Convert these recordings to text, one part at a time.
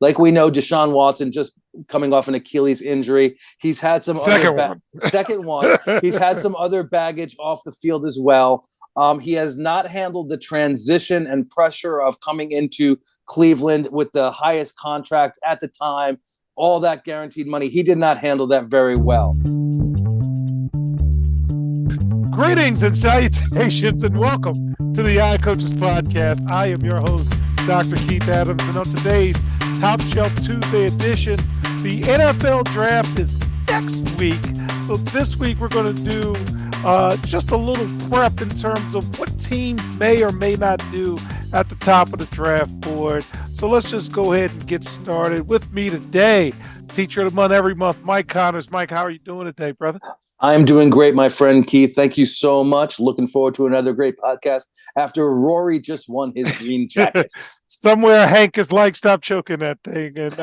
Like we know, Deshaun Watson just coming off an Achilles injury. He's had some second one. He's had some other baggage off the field as well. He has not handled the transition and pressure of coming into Cleveland with the highest contract at the time, all that guaranteed money. He did not handle that very well. Greetings and salutations and welcome to the iCoaches Podcast. I am your host, Dr. Keith Adams, and on today's Top Shelf Tuesday edition, the NFL Draft is next week. So this week we're going to do just a little prep in terms of what teams may or may not do at the top of the draft board. So let's just go ahead and get started. With me today, Teacher of the Month every month, Mike Connors. Mike, how are you doing today, brother? I'm doing great, my friend Keith. Thank you so much. Looking forward to another great podcast after Rory just won his green jacket. Somewhere Hank is like, stop choking that thing. And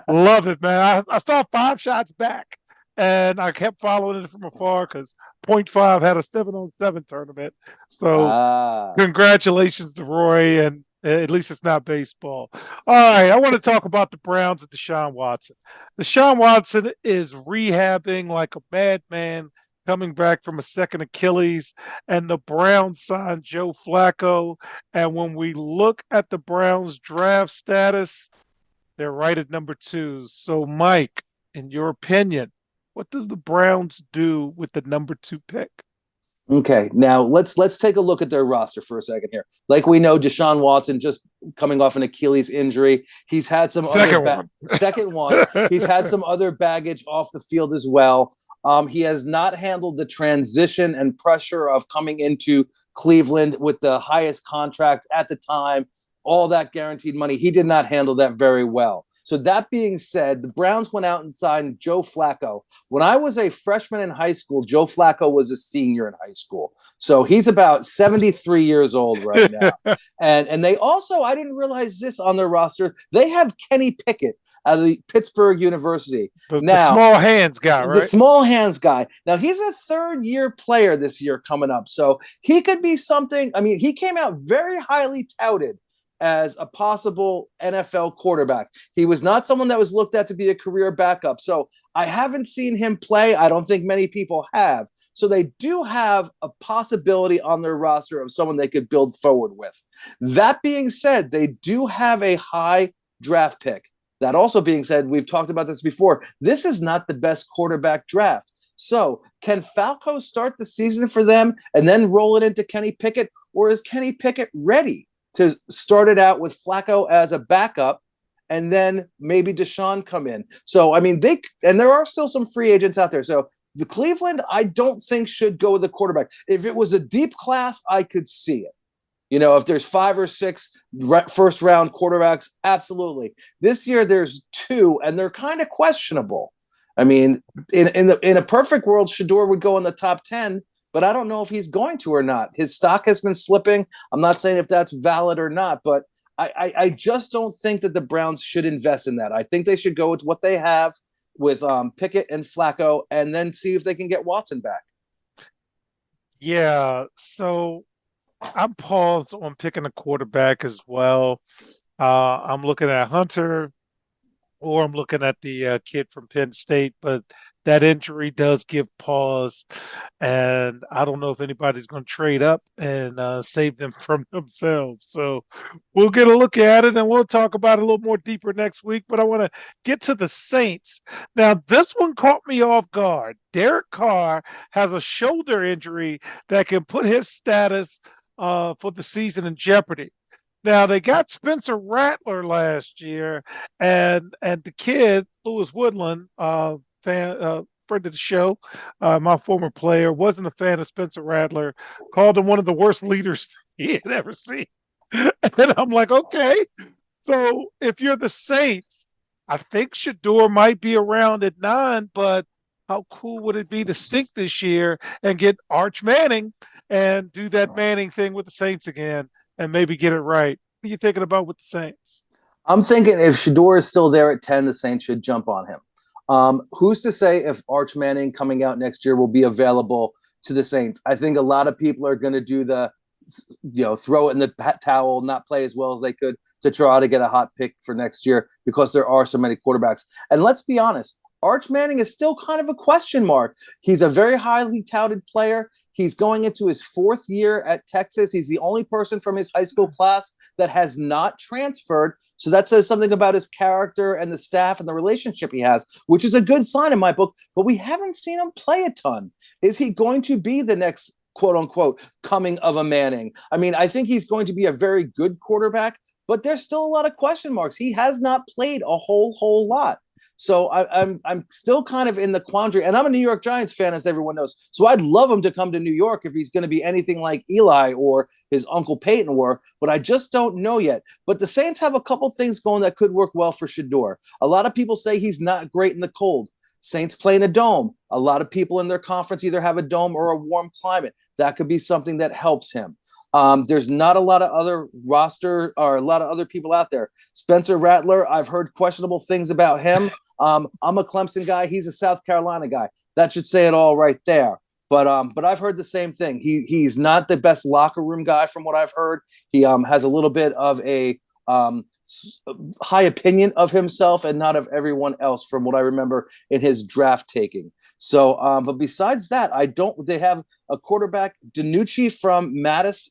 love it, man. I saw 5 shots back, and I kept following it from afar because .5 had a 7-on-7 tournament. So congratulations to Roy, and at least it's not baseball. All right, I want to talk about the Browns and Deshaun Watson. Deshaun Watson is rehabbing like a madman, coming back from a second Achilles, and the Browns signed Joe Flacco. And when we look at the Browns draft status, they're right at number 2. So, Mike, in your opinion, what do the Browns do with the number 2 pick? Okay, now let's take a look at their roster for a second here. Like we know, Deshaun Watson just coming off an Achilles injury. He's had some second one. He's had some other baggage off the field as well. He has not handled the transition and pressure of coming into Cleveland with the highest contract at the time, all that guaranteed money. He did not handle that very well. So that being said, the Browns went out and signed Joe Flacco. When I was a freshman in high school, Joe Flacco was a senior in high school. So he's about 73 years old right now. And they also, I didn't realize this on their roster, they have Kenny Pickett out of the Pittsburgh University. The small hands guy, right? The small hands guy. Now, he's a third-year player this year coming up. So he could be something. I mean, he came out very highly touted as a possible NFL quarterback. He was not someone that was looked at to be a career backup. So I haven't seen him play. I don't think many people have. So they do have a possibility on their roster of someone they could build forward with. That being said, they do have a high draft pick. That also being said, we've talked about this before. This is not the best quarterback draft. So can Falco start the season for them and then roll it into Kenny Pickett? Or is Kenny Pickett ready to start it out with Flacco as a backup and then maybe Deshaun come in? So, I mean, there are still some free agents out there. So the Cleveland, I don't think should go with the quarterback. If it was a deep class, I could see it. You know, if there's 5 or 6 first round quarterbacks, absolutely. This year there's 2 and they're kind of questionable. I mean, in a perfect world, Shedeur would go in the top 10, but I don't know if he's going to or not. His stock has been slipping. I'm not saying if that's valid or not, but I just don't think that the Browns should invest in that. I think they should go with what they have with Pickett and Flacco and then see if they can get Watson back. Yeah, so I'm paused on picking a quarterback as well. I'm looking at Hunter, or I'm looking at the kid from Penn State, but that injury does give pause, and I don't know if anybody's going to trade up and save them from themselves. So we'll get a look at it, and we'll talk about it a little more deeper next week, but I want to get to the Saints. Now, this one caught me off guard. Derek Carr has a shoulder injury that can put his status for the season in jeopardy. Now, they got Spencer Rattler last year, and the kid, Lewis Woodland, friend of the show, my former player, wasn't a fan of Spencer Rattler, called him one of the worst leaders he had ever seen. And I'm like, okay. So if you're the Saints, I think Shedeur might be around at 9, but how cool would it be to stink this year and get Arch Manning and do that Manning thing with the Saints again and maybe get it right? What are you thinking about with the Saints? I'm thinking if Shedeur is still there at 10, the Saints should jump on him. Who's to say if Arch Manning coming out next year will be available to the Saints? I think a lot of people are going to do the throw it in the towel, not play as well as they could to try to get a hot pick for next year because there are so many quarterbacks. And let's be honest, Arch Manning is still kind of a question mark. He's a very highly touted player. He's going into his 4th year at Texas. He's the only person from his high school class that has not transferred. So that says something about his character and the staff and the relationship he has, which is a good sign in my book. But we haven't seen him play a ton. Is he going to be the next, quote unquote, coming of a Manning? I mean, I think he's going to be a very good quarterback, but there's still a lot of question marks. He has not played a whole lot. So I'm still kind of in the quandary, and I'm a New York Giants fan, as everyone knows. So I'd love him to come to New York if he's going to be anything like Eli or his uncle Peyton were, but I just don't know yet. But the Saints have a couple things going that could work well for Shedeur. A lot of people say he's not great in the cold. Saints play in a dome. A lot of people in their conference either have a dome or a warm climate. That could be something that helps him. There's not a lot of other roster or a lot of other people out there. Spencer Rattler, I've heard questionable things about him. I'm a Clemson guy. He's a South Carolina guy. That should say it all right there. But I've heard the same thing. He's not the best locker room guy from what I've heard. He has a little bit of a high opinion of himself and not of everyone else from what I remember in his draft taking. So, but besides that, they have a quarterback, Danucci from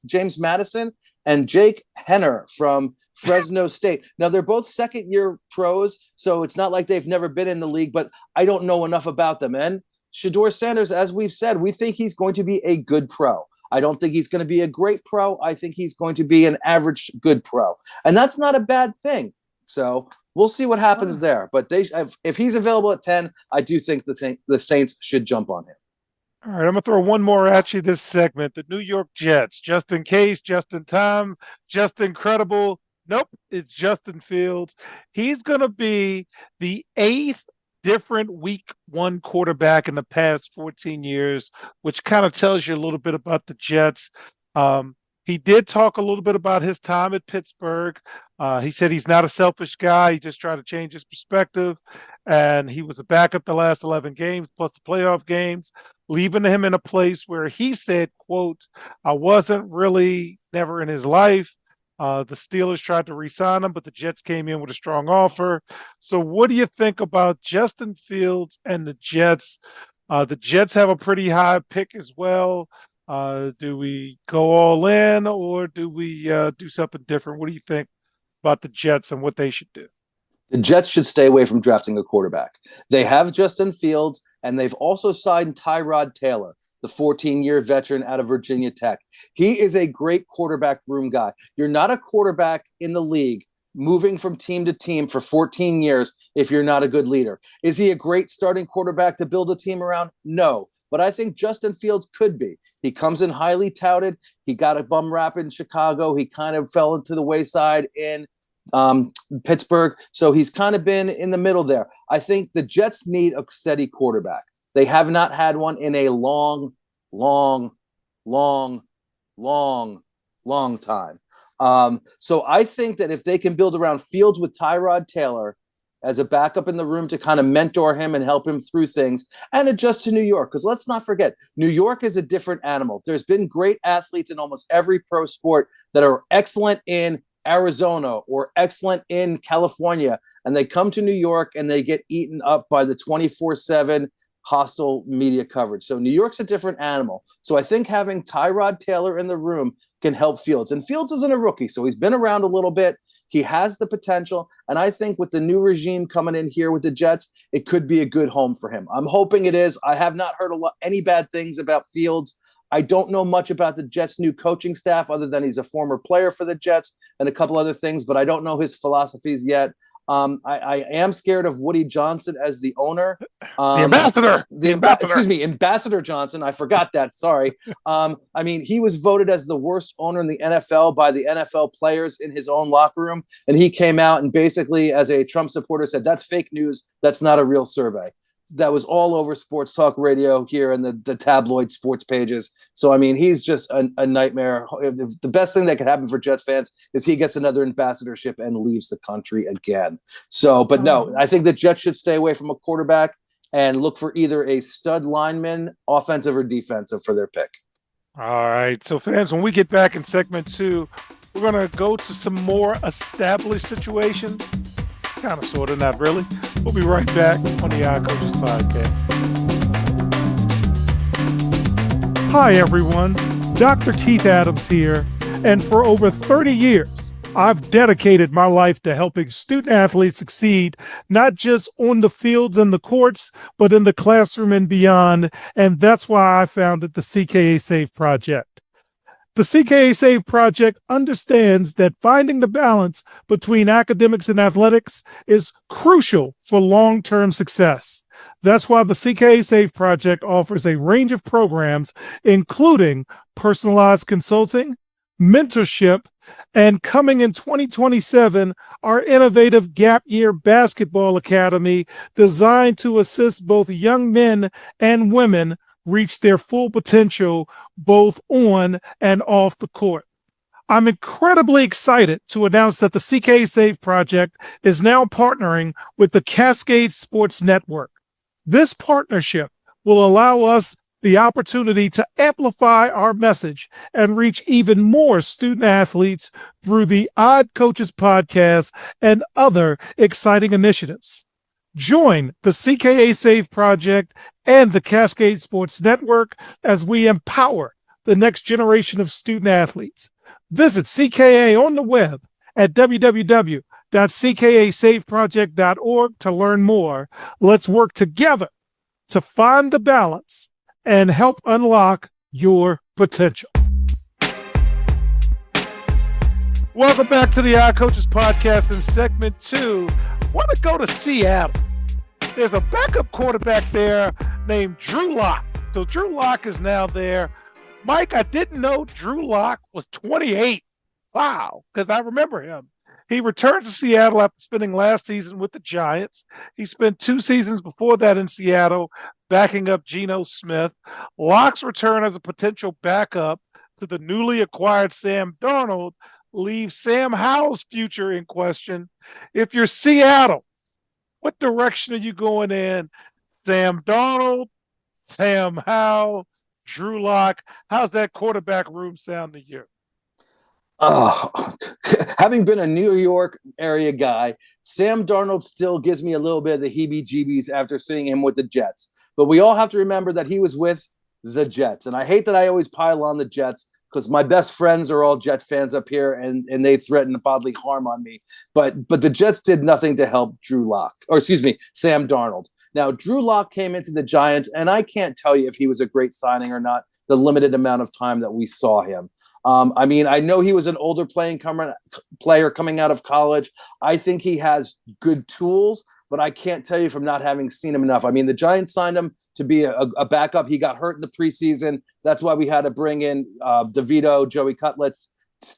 James Madison, and Jake Henner from Fresno State. Now, they're both 2nd-year pros, so it's not like they've never been in the league, but I don't know enough about them. And Shedeur Sanders, as we've said, we think he's going to be a good pro. I don't think he's going to be a great pro. I think he's going to be an average good pro. And that's not a bad thing. So we'll see what happens there. But if he's available at 10, I do think the Saints should jump on him. All right, I'm going to throw one more at you this segment. The New York Jets, just in case, just in time, just incredible. Nope, it's Justin Fields. He's going to be the 8th different week 1 quarterback in the past 14 years, which kind of tells you a little bit about the Jets. He did talk a little bit about his time at Pittsburgh. He said he's not a selfish guy. He just tried to change his perspective. And he was a backup the last 11 games, plus the playoff games, leaving him in a place where he said, quote, I wasn't really never in his life. The Steelers tried to re-sign him, but the Jets came in with a strong offer. So what do you think about Justin Fields and the Jets? The Jets have a pretty high pick as well. Do we go all in or do we do something different? What do you think about the Jets and what they should do? The Jets should stay away from drafting a quarterback. They have Justin Fields, and they've also signed Tyrod Taylor, the 14-year veteran out of Virginia Tech. He is a great quarterback room guy. You're not a quarterback in the league moving from team to team for 14 years if you're not a good leader. Is he a great starting quarterback to build a team around? No. But I think Justin Fields could be. He comes in highly touted. He got a bum rap in Chicago. He kind of fell into the wayside in Pittsburgh. So he's kind of been in the middle there. I think the Jets need a steady quarterback. They have not had one in a long time. So I think that if they can build around Fields with Tyrod Taylor as a backup in the room to kind of mentor him and help him through things and adjust to New York, because let's not forget, New York is a different animal. There's been great athletes in almost every pro sport that are excellent in Arizona or excellent in California, and they come to New York and they get eaten up by the 24/7 hostile media coverage. So New York's a different animal. So I think having Tyrod Taylor in the room can help Fields. And Fields isn't a rookie, so he's been around a little bit. He has the potential. And I think with the new regime coming in here with the Jets, it could be a good home for him. I'm hoping it is. I have not heard any bad things about Fields. I don't know much about the Jets' new coaching staff other than he's a former player for the Jets and a couple other things, but I don't know his philosophies yet. I am scared of Woody Johnson as the owner. The ambassador. Excuse me, Ambassador Johnson. I forgot that. Sorry. I mean, he was voted as the worst owner in the NFL by the NFL players in his own locker room. And he came out and basically, as a Trump supporter, said, that's fake news. That's not a real survey. That was all over sports talk radio here and the tabloid sports pages. So, I mean, he's just a nightmare. The best thing that could happen for Jets fans is he gets another ambassadorship and leaves the country again. So, but no, I think the Jets should stay away from a quarterback and look for either a stud lineman, offensive or defensive, for their pick. All right. So, fans, when we get back in segment two, we're going to go to some more established situations. Kind of, sort of, not really. We'll be right back on the Coaches Podcast. Hi, everyone. Dr. Keith Adams here. And for over 30 years, I've dedicated my life to helping student athletes succeed, not just on the fields and the courts, but in the classroom and beyond. And that's why I founded the CKA Save Project. The CKA Save Project understands that finding the balance between academics and athletics is crucial for long-term success. That's why the CKA Save Project offers a range of programs, including personalized consulting, mentorship, and coming in 2027, our innovative Gap Year Basketball Academy designed to assist both young men and women reach their full potential both on and off the court. I'm incredibly excited to announce that the CK Save Project is now partnering with the Cascade Sports Network. This partnership will allow us the opportunity to amplify our message and reach even more student athletes through the Odd Coaches podcast and other exciting initiatives. Join the CKA Save Project and the Cascade Sports Network as we empower the next generation of student athletes. Visit CKA on the web at www.ckasaveproject.org to learn more. Let's work together to find the balance and help unlock your potential. Welcome back to the Odd Coaches Podcast in segment two. I want to go to Seattle. There's a backup quarterback there named Drew Lock. So Drew Lock is now there. Mike, I didn't know Drew Lock was 28. Wow, because I remember him. He returned to Seattle after spending last season with the Giants. He spent 2 seasons before that in Seattle, backing up Geno Smith. Lock's return as a potential backup to the newly acquired Sam Darnold leaves Sam Howell's future in question. If you're Seattle, what direction are you going in? Sam Darnold, Sam Howell, Drew Lock. How's that quarterback room sound to you? Oh, having been a New York area guy, Sam Darnold still gives me a little bit of the heebie-jeebies after seeing him with the Jets. But we all have to remember that he was with the Jets. And I hate that I always pile on the Jets because my best friends are all Jet fans up here and they threaten bodily harm on me. But the Jets did nothing to help Sam Darnold. Now, Drew Lock came into the Giants, and I can't tell you if he was a great signing or not, the limited amount of time that we saw him. I mean, I know he was an older player coming out of college. I think he has good tools, but I can't tell you from not having seen him enough. I mean, the Giants signed him to be a backup. He got hurt in the preseason. That's why we had to bring in DeVito, Joey Cutlets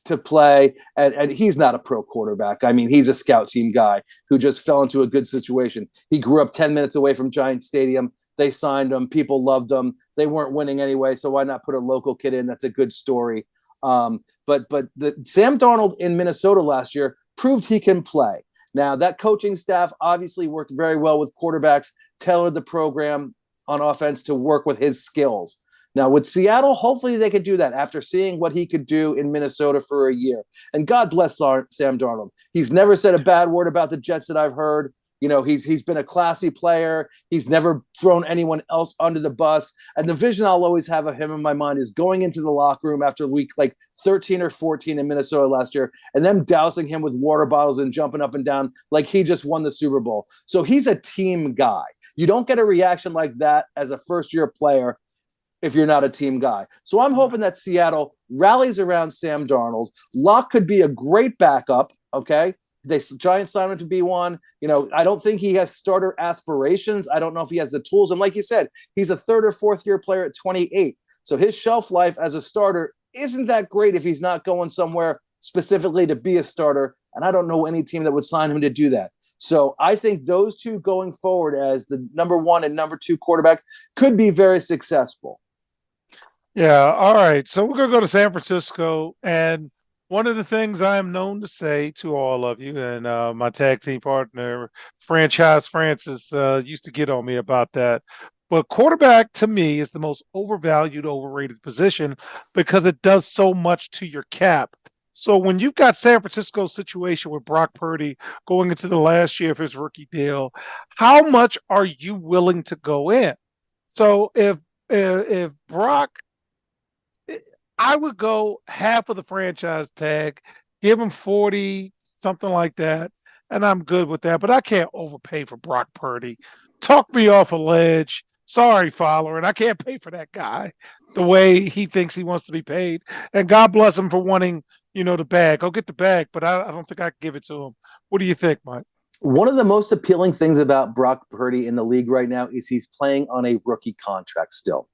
to play. And he's not a pro quarterback. I mean, he's a scout team guy who just fell into a good situation. He grew up 10 minutes away from Giants Stadium. They signed him. People loved him. They weren't winning anyway, so why not put a local kid in? That's a good story. But the Sam Darnold in Minnesota last year proved he can play. Now, that coaching staff obviously worked very well with quarterbacks, tailored the program on offense to work with his skills. Now, with Seattle, hopefully they could do that after seeing what he could do in Minnesota for a year. And God bless Sam Darnold. He's never said a bad word about the Jets that I've heard. You know, he's been a classy player. He's never thrown anyone else under the bus. And the vision I'll always have of him in my mind is going into the locker room after week like 13 or 14 in Minnesota last year and them dousing him with water bottles and jumping up and down like he just won the Super Bowl. So he's a team guy. You don't get a reaction like that as a first-year player if you're not a team guy. So I'm hoping that Seattle rallies around Sam Darnold. Locke could be a great backup, okay? Giants signed him to be one. You know, I don't think he has starter aspirations. I don't know if he has the tools. And like you said, he's a 3rd or 4th year player at 28. So his shelf life as a starter isn't that great if he's not going somewhere specifically to be a starter. And I don't know any team that would sign him to do that. So I think those two going forward as the number 1 and number 2 quarterback could be very successful. Yeah. All right. So we're going to go to San Francisco. And one of the things I am known to say to all of you, and my tag team partner, Franchise Francis, used to get on me about that. But quarterback to me is the most overvalued, overrated position because it does so much to your cap. So when you've got San Francisco's situation with Brock Purdy going into the last year of his rookie deal, how much are you willing to go in? So if Brock, I would go half of the franchise tag, give him 40, something like that, and I'm good with that. But I can't overpay for Brock Purdy. Talk me off a ledge. Sorry, Fowler, and I can't pay for that guy the way he thinks he wants to be paid. And God bless him for wanting, the bag. Go get the bag, but I don't think I can give it to him. What do you think, Mike? One of the most appealing things about Brock Purdy in the league right now is he's playing on a rookie contract still.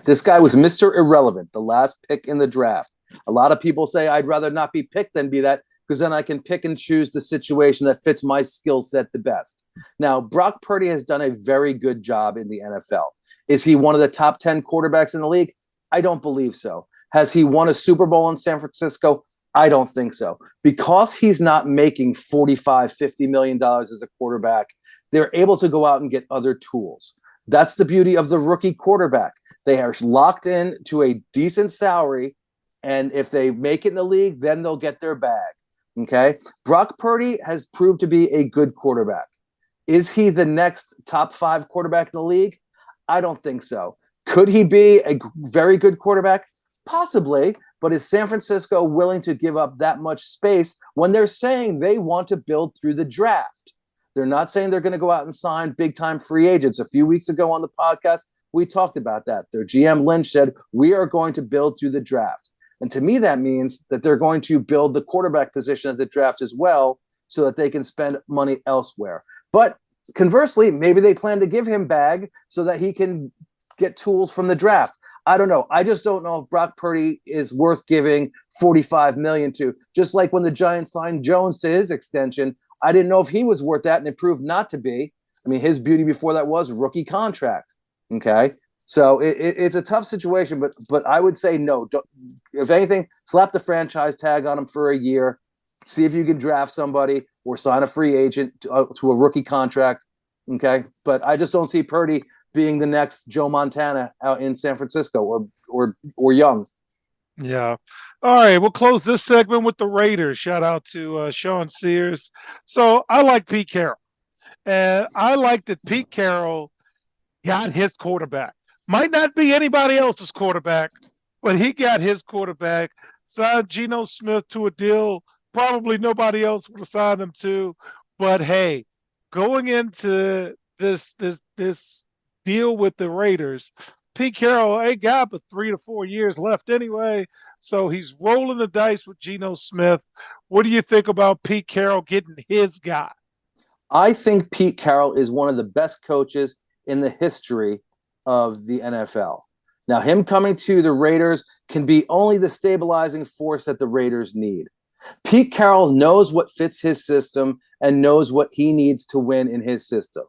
This guy was Mr. Irrelevant, the last pick in the draft. A lot of people say I'd rather not be picked than be that because then I can pick and choose the situation that fits my skill set the best. Now, Brock Purdy has done a very good job in the NFL. Is he one of the top 10 quarterbacks in the league? I don't believe so. Has he won a Super Bowl in San Francisco? I don't think so. Because he's not making $45, $50 million as a quarterback, they're able to go out and get other tools. That's the beauty of the rookie quarterback. They are locked in to a decent salary, and if they make it in the league, then they'll get their bag. Okay? Brock Purdy has proved to be a good quarterback. Is he the next top 5 quarterback in the league? I don't think so. Could he be a very good quarterback? Possibly, but is San Francisco willing to give up that much space when they're saying they want to build through the draft? They're not saying they're going to go out and sign big-time free agents. A few weeks ago on the podcast, we talked about that. Their GM Lynch said, we are going to build through the draft. And to me, that means that they're going to build the quarterback position at the draft as well so that they can spend money elsewhere. But conversely, maybe they plan to give him bag so that he can get tools from the draft. I don't know. I just don't know if Brock Purdy is worth giving $45 million to. Just like when the Giants signed Jones to his extension, I didn't know if he was worth that, and it proved not to be. I mean, his beauty before that was rookie contract. Okay, so it's a tough situation, but I would say no. Don't, if anything, slap the franchise tag on him for a year. See if you can draft somebody or sign a free agent to a rookie contract. Okay, but I just don't see Purdy being the next Joe Montana out in San Francisco or Young. Yeah. All right. We'll close this segment with the Raiders. Shout out to Sean Sears. So I like Pete Carroll. And I like that Pete Carroll got his quarterback. Might not be anybody else's quarterback, but he got his quarterback. Signed Geno Smith to a deal probably nobody else would have signed him to. But hey, going into this deal with the Raiders, Pete Carroll ain't got but 3 to 4 years left anyway. So he's rolling the dice with Geno Smith. What do you think about Pete Carroll getting his guy? I think Pete Carroll is one of the best coaches in the history of the NFL. Now, him coming to the Raiders can be only the stabilizing force that the Raiders need. Pete Carroll knows what fits his system and knows what he needs to win in his system.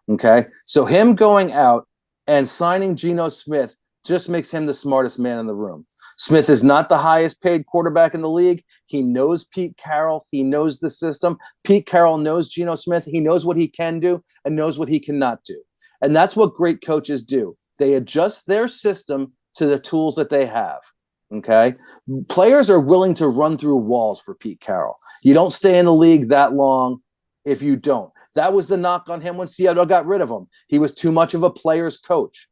Okay, so him going out and signing Geno Smith just makes him the smartest man in the room. Smith is not the highest paid quarterback in the league. He knows Pete Carroll. He knows the system. Pete Carroll knows Geno Smith. He knows what he can do and knows what he cannot do. And that's what great coaches do. They adjust their system to the tools that they have. Okay. Players are willing to run through walls for Pete Carroll. You don't stay in the league that long if you don't. That was the knock on him when Seattle got rid of him. He was too much of a player's coach.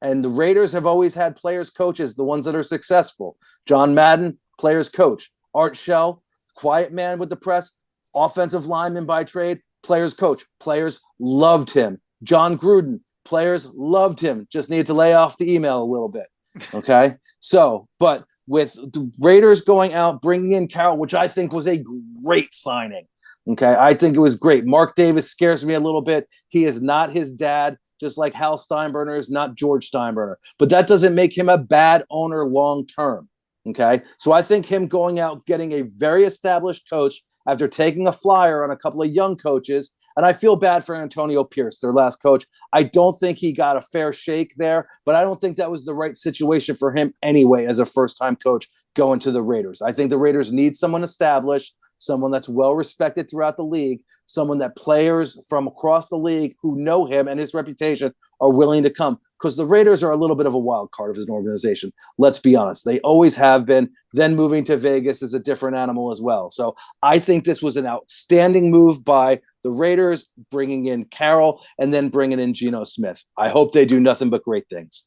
And the Raiders have always had players coaches, the ones that are successful. John Madden, players coach. Art Shell, quiet man with the press, offensive lineman by trade, players coach. Players loved him. John Gruden, players loved him. Just needed to lay off the email a little bit. Okay. So, but with the Raiders going out, bringing in Carroll, which I think was a great signing. Okay. I think it was great. Mark Davis scares me a little bit. He is not his dad, just like Hal Steinbrenner is not George Steinbrenner. But that doesn't make him a bad owner long term. Okay. So I think him going out, getting a very established coach after taking a flyer on a couple of young coaches. And I feel bad for Antonio Pierce, their last coach. I don't think he got a fair shake there, but I don't think that was the right situation for him anyway as a first-time coach going to the Raiders. I think the Raiders need someone established. someone that's well respected throughout the league, someone that players from across the league who know him and his reputation are willing to come. Because the Raiders are a little bit of a wild card of an organization. Let's be honest. They always have been. Then moving to Vegas is a different animal as well. So I think this was an outstanding move by the Raiders, bringing in Carroll and then bringing in Geno Smith. I hope they do nothing but great things.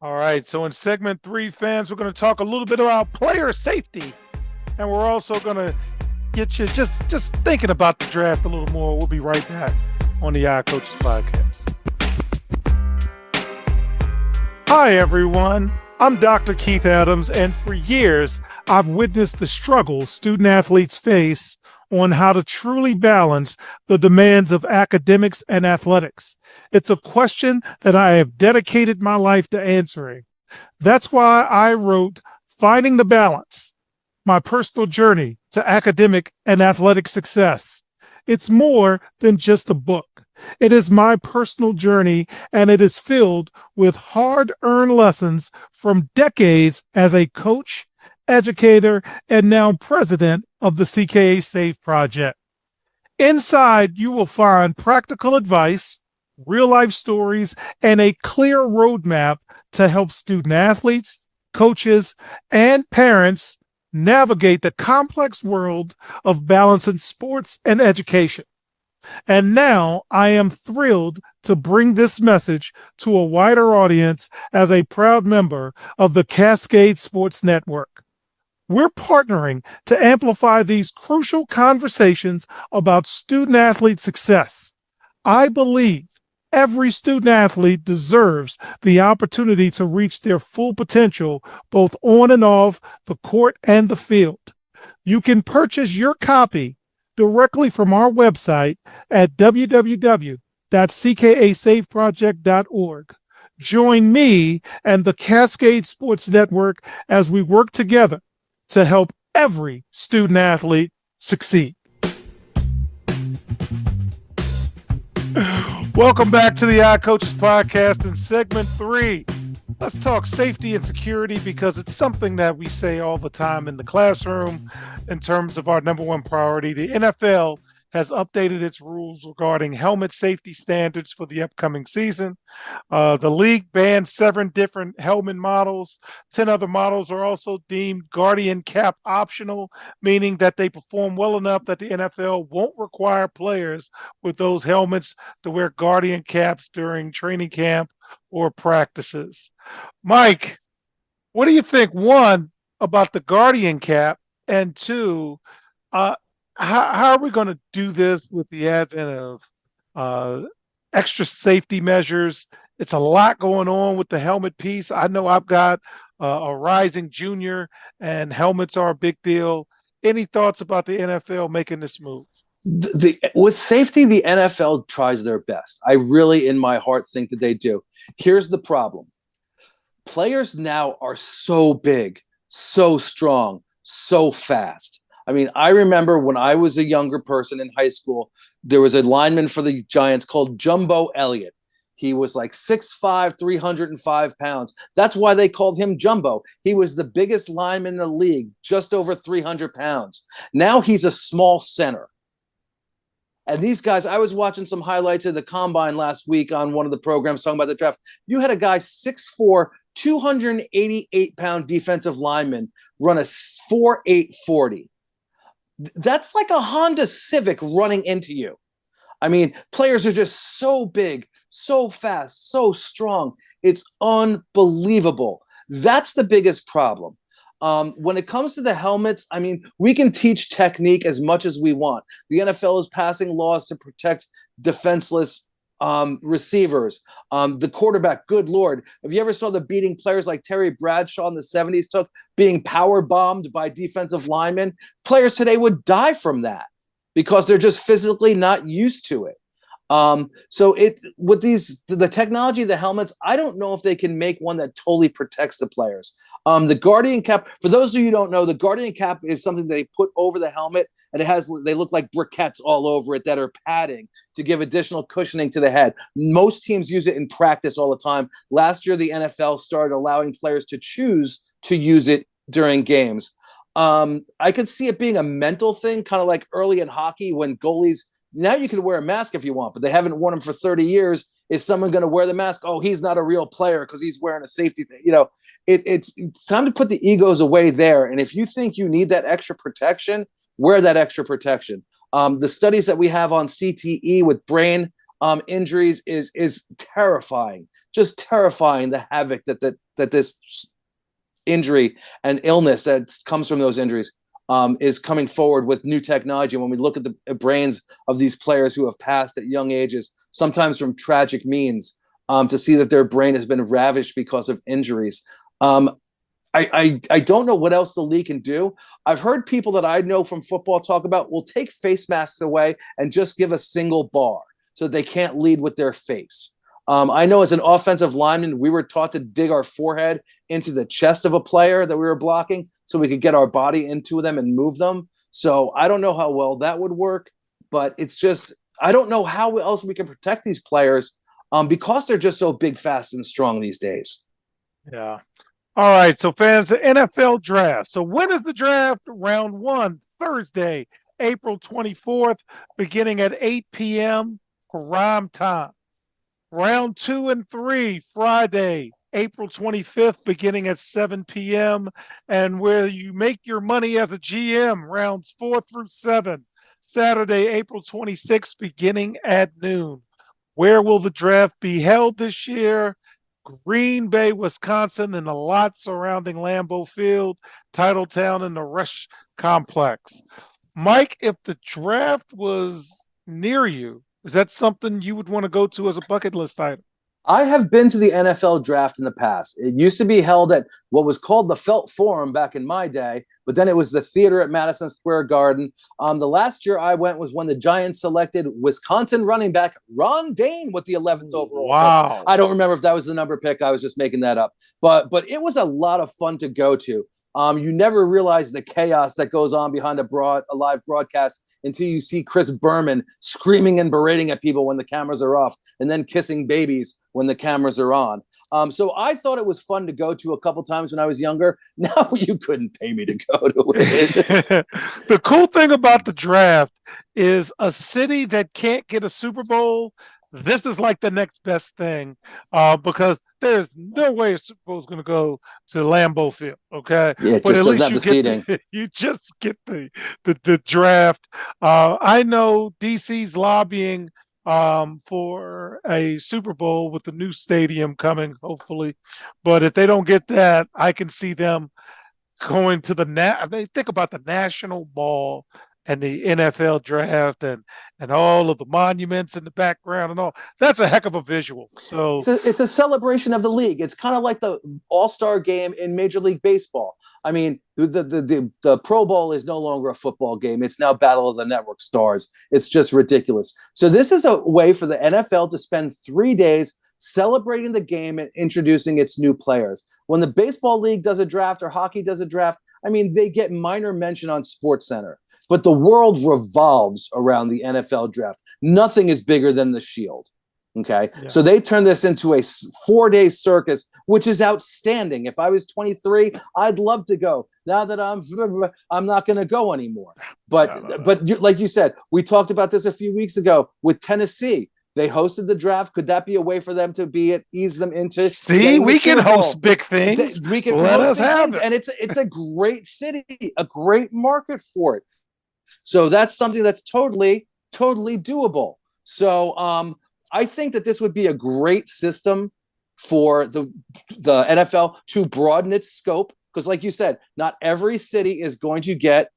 All right. So in segment 3, fans, we're going to talk a little bit about player safety. And we're also going to get you just thinking about the draft a little more. We'll be right back on the Coaches Podcast. Hi, everyone. I'm Dr. Keith Adams, and for years, I've witnessed the struggles student-athletes face on how to truly balance the demands of academics and athletics. It's a question that I have dedicated my life to answering. That's why I wrote Finding the Balance, my personal journey to academic and athletic success. It's more than just a book. It is my personal journey, and it is filled with hard-earned lessons from decades as a coach, educator, and now president of the CKA Safe Project. Inside, you will find practical advice, real-life stories, and a clear roadmap to help student-athletes, coaches, and parents navigate the complex world of balancing sports and education. And now I am thrilled to bring this message to a wider audience as a proud member of the Cascade Sports Network. We're partnering to amplify these crucial conversations about student-athlete success. I believe every student-athlete deserves the opportunity to reach their full potential, both on and off the court and the field. You can purchase your copy directly from our website at www.ckasafeproject.org. Join me and the Cascade Sports Network as we work together to help every student athlete succeed. Welcome back to the Coaches Podcast in segment 3. Let's talk safety and security, because it's something that we say all the time in the classroom in terms of our number one priority. The NFL has updated its rules regarding helmet safety standards for the upcoming season. The league banned 7 different helmet models. 10 other models are also deemed Guardian Cap optional, meaning that they perform well enough that the NFL won't require players with those helmets to wear Guardian Caps during training camp or practices. Mike, what do you think, one, about the Guardian Cap, and two, how are we going to do this with the advent of extra safety measures? It's a lot going on with the helmet piece. I know I've got a rising junior, and helmets are a big deal. Any thoughts about the NFL making this move? With safety, the NFL tries their best. I really, in my heart, think that they do. Here's the problem. Players now are so big, so strong, so fast. I mean, I remember when I was a younger person in high school, there was a lineman for the Giants called Jumbo Elliott. He was like 6'5", 305 pounds. That's why they called him Jumbo. He was the biggest lineman in the league, just over 300 pounds. Now he's a small center. And these guys, I was watching some highlights of the Combine last week on one of the programs talking about the draft. You had a guy 6'4", 288-pound defensive lineman run a 4.8 40. That's like a Honda Civic running into you. I mean, players are just so big, so fast, so strong. It's unbelievable. That's the biggest problem. When it comes to the helmets, I mean, we can teach technique as much as we want. The NFL is passing laws to protect defenseless receivers. The quarterback, good Lord. Have you ever saw the beating players like Terry Bradshaw in the 70s took, being power bombed by defensive linemen? Players today would die from that because they're just physically not used to it. So with the technology of the helmets, I don't know if they can make one that totally protects the players. The Guardian Cap, for those of you who don't know, the Guardian Cap is something they put over the helmet, and they look like briquettes all over it that are padding to give additional cushioning to the head. Most teams use it in practice all the time. Last year, the NFL started allowing players to choose to use it during games. I could see it being a mental thing, kind of like early in hockey when goalies, now you can wear a mask if you want, but they haven't worn them for 30 years. Is someone going to wear the mask? Oh, he's not a real player because he's wearing a safety thing. It's time to put the egos away there. And if you think you need that extra protection, wear that extra protection. The studies that we have on CTE with brain injuries is terrifying, just terrifying. The havoc that this injury and illness that comes from those injuries is coming forward with new technology. When we look at the brains of these players who have passed at young ages, sometimes from tragic means, to see that their brain has been ravished because of injuries. I don't know what else the league can do. I've heard people that I know from football talk about, we'll take face masks away and just give a single bar so they can't lead with their face. I know as an offensive lineman, we were taught to dig our forehead into the chest of a player that we were blocking so we could get our body into them and move them. So I don't know how well that would work, but it's just, I don't know how else we can protect these players because they're just so big, fast, and strong these days. Yeah. All right. So fans, the NFL draft. So when is the draft? Round 1, Thursday, April 24th, beginning at 8 p.m. prime time. Round 2 and 3, Friday, April 25th, beginning at 7 p.m. And where you make your money as a GM, rounds 4 through 7, Saturday, April 26th, beginning at noon. Where will the draft be held this year? Green Bay, Wisconsin, and the lot surrounding Lambeau Field, Titletown, and the Rush Complex. Mike, if the draft was near you, is that something you would want to go to as a bucket list item? I have been to the NFL draft in the past. It used to be held at what was called the Felt Forum back in my day, but then it was the theater at Madison Square Garden. The last year I went was when the Giants selected Wisconsin running back Ron Dane with the 11th overall Wow. pick. I don't remember if that was the number pick. I was just making that up. But it was a lot of fun to go to. You never realize the chaos that goes on behind a live broadcast until you see Chris Berman screaming and berating at people when the cameras are off and then kissing babies when the cameras are on. So I thought it was fun to go to a couple times when I was younger. Now you couldn't pay me to go to it. The cool thing about the draft is a city that can't get a Super Bowl, this is like the next best thing because there's no way a Super Bowl is going to go to Lambeau Field. Okay, Yeah, it but just at doesn't least have the seating. You just get the draft. I know DC's lobbying for a Super Bowl with the new stadium coming, hopefully. But if they don't get that, I can see them going to I mean, think about the National Mall and the NFL draft and all of the monuments in the background and all. That's a heck of a visual. So it's a celebration of the league. It's kind of like the All-Star game in Major League Baseball. I mean, the Pro Bowl is no longer a football game. It's now Battle of the Network Stars. It's just ridiculous. So this is a way for the NFL to spend 3 days celebrating the game and introducing its new players. When the baseball league does a draft or hockey does a draft, I mean, they get minor mention on SportsCenter. But the world revolves around the NFL draft. Nothing is bigger than the Shield. Okay. Yeah. So they turned this into a 4-day circus, which is outstanding. If I was 23, I'd love to go. Now that I'm not going to go anymore. But like you said, we talked about this a few weeks ago with Tennessee. They hosted the draft. Could that be a way for them to ease them into? See, we can host big things. We can host big things, and it's a great city, a great market for it. So that's something that's totally doable. So I think that this would be a great system for the NFL to broaden its scope. Because like you said, not every city is going to get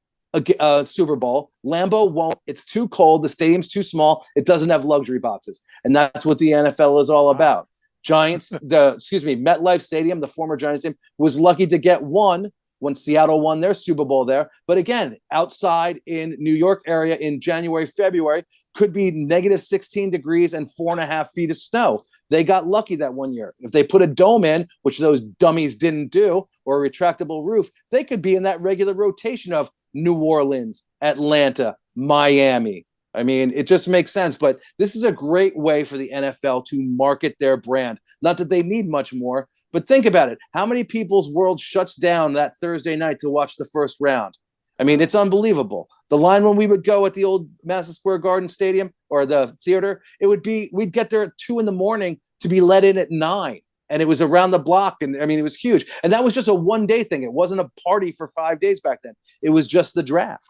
a Super Bowl. Lambeau won't. It's too cold. The stadium's too small. It doesn't have luxury boxes. And that's what the NFL is all about. MetLife Stadium, the former Giants team, was lucky to get one when Seattle won their Super Bowl there. But again, outside in New York area in January, February, could be negative 16 degrees and 4.5 feet of snow. They got lucky that one year. If they put a dome in, which those dummies didn't do, or a retractable roof, they could be in that regular rotation of New Orleans, Atlanta, Miami. I mean, it just makes sense. But this is a great way for the NFL to market their brand. Not that they need much more. But think about it. How many people's world shuts down that Thursday night to watch the first round? I mean, it's unbelievable. The line when we would go at the old Madison Square Garden Stadium or the theater, we'd get there at 2 a.m. to be let in at 9. And it was around the block. And I mean, it was huge. And that was just a one-day thing. It wasn't a party for 5 days back then. It was just the draft.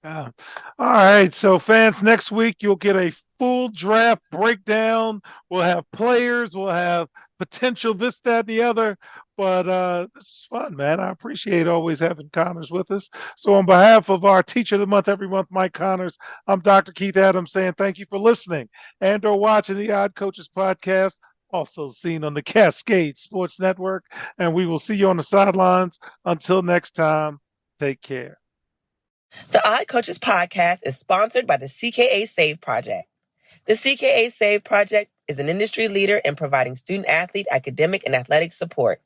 Yeah. All right. So fans, next week you'll get a full draft breakdown. We'll have players, we'll have potential this, that, and the other. But this is fun, man. I appreciate always having Connors with us. So on behalf of our Teacher of the Month every month, Mike Connors, I'm Dr. Keith Adams saying thank you for listening and or watching the Odd Coaches podcast, also seen on the Cascade Sports Network. And we will see you on the sidelines. Until next time, take care. The Odd Coaches podcast is sponsored by the CKA Save Project. The CKA Save Project is an industry leader in providing student-athlete academic and athletic support.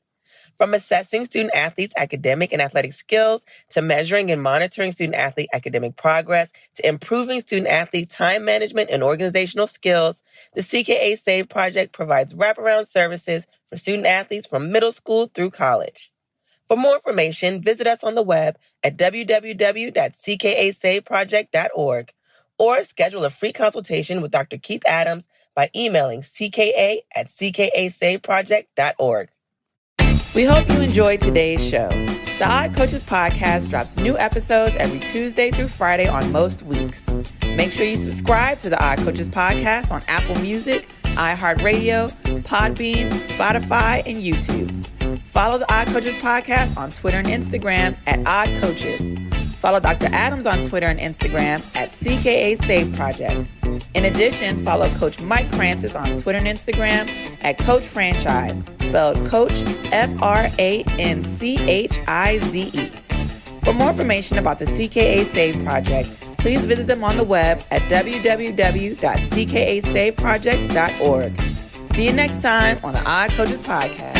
From assessing student-athletes' academic and athletic skills to measuring and monitoring student-athlete academic progress to improving student-athlete time management and organizational skills, the CKA Save Project provides wraparound services for student-athletes from middle school through college. For more information, visit us on the web at www.ckasaveproject.org or schedule a free consultation with Dr. Keith Adams by emailing cka@ckasaveproject.org. We hope you enjoyed today's show. The Odd Coaches podcast drops new episodes every Tuesday through Friday on most weeks. Make sure you subscribe to the Odd Coaches podcast on Apple Music, iHeartRadio, Podbean, Spotify, and YouTube. Follow the Odd Coaches podcast on Twitter and Instagram at Odd Coaches. Follow Dr. Adams on Twitter and Instagram at CKA Save Project. In addition, follow Coach Mike Francis on Twitter and Instagram at Coach Franchise, spelled Coach Franchize. For more information about the CKA Save Project, please visit them on the web at www.ckasaveproject.org. See you next time on the Odd Coaches podcast.